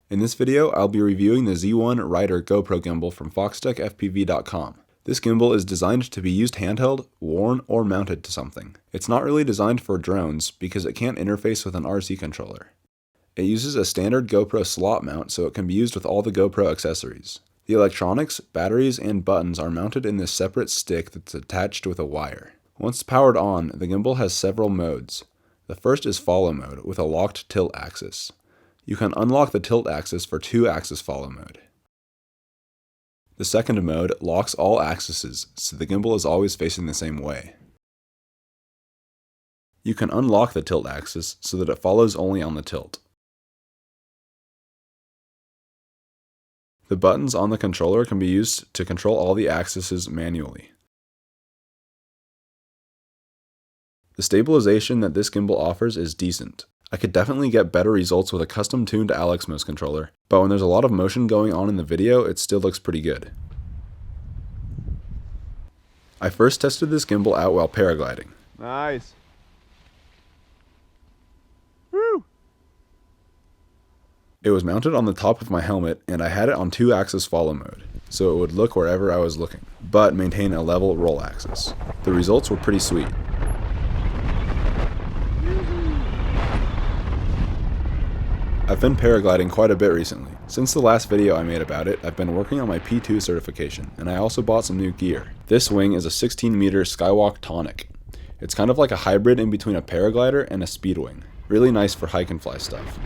In this video, I'll be reviewing the Z1 Rider GoPro gimbal from foxtechfpv.com. This gimbal is designed to be used handheld, worn, or mounted to something. It's not really designed for drones because it can't interface with an RC controller. It uses a standard GoPro slot mount so it can be used with all the GoPro accessories. The electronics, batteries, and buttons are mounted in this separate stick that's attached with a wire. Once powered on, the gimbal has several modes. The first is follow mode with a locked tilt axis. You can unlock the tilt axis for 2-axis follow mode. The second mode locks all axes, so the gimbal is always facing the same way. You can unlock the tilt axis so that it follows only on the tilt. The buttons on the controller can be used to control all the axes manually. The stabilization that this gimbal offers is decent. I could definitely get better results with a custom-tuned Alexmos controller, but when there's a lot of motion going on in the video, it still looks pretty good. I first tested this gimbal out while paragliding. Nice. Woo! It was mounted on the top of my helmet, and I had it on 2-axis follow mode, so it would look wherever I was looking, but maintain a level roll axis. The results were pretty sweet. I've been paragliding quite a bit recently. Since the last video I made about it, I've been working on my P2 certification, and I also bought some new gear. This wing is a 16-meter Skywalk Tonic. It's kind of like a hybrid in between a paraglider and a speed wing. Really nice for hike and fly stuff.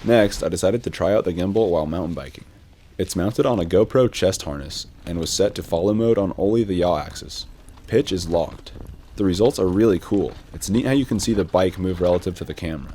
Next, I decided to try out the gimbal while mountain biking. It's mounted on a GoPro chest harness and was set to follow mode on only the yaw axis. Pitch is locked. The results are really cool. It's neat how you can see the bike move relative to the camera.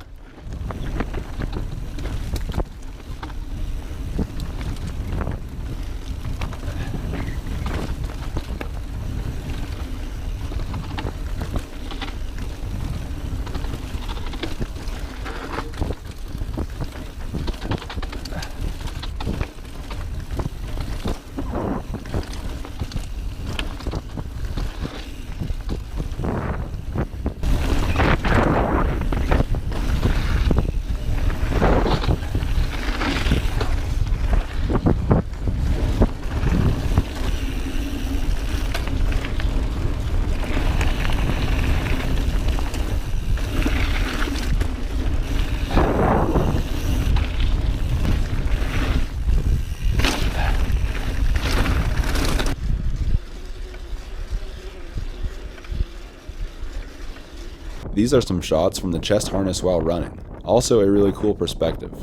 These are some shots from the chest harness while running. Also a really cool perspective.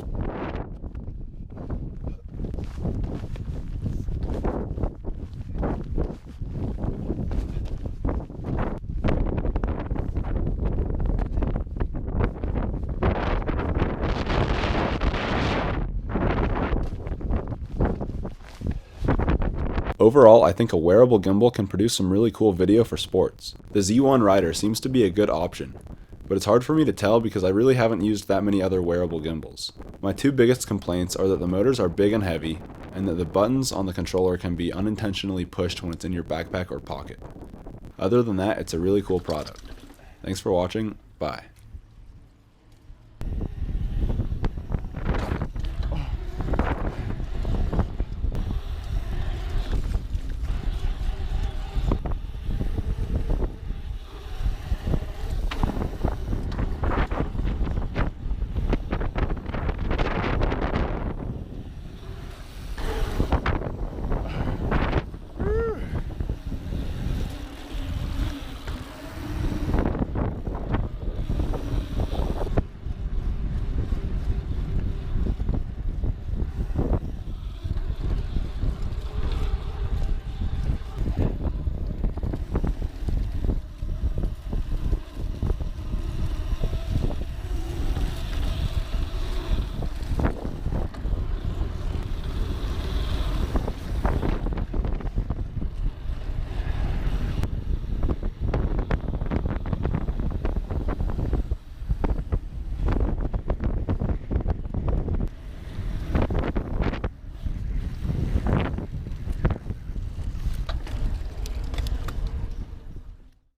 Overall, I think a wearable gimbal can produce some really cool video for sports. The Z1 Rider seems to be a good option, but it's hard for me to tell because I really haven't used that many other wearable gimbals. My two biggest complaints are that the motors are big and heavy, and that the buttons on the controller can be unintentionally pushed when it's in your backpack or pocket. Other than that, it's a really cool product. Thanks for watching, bye.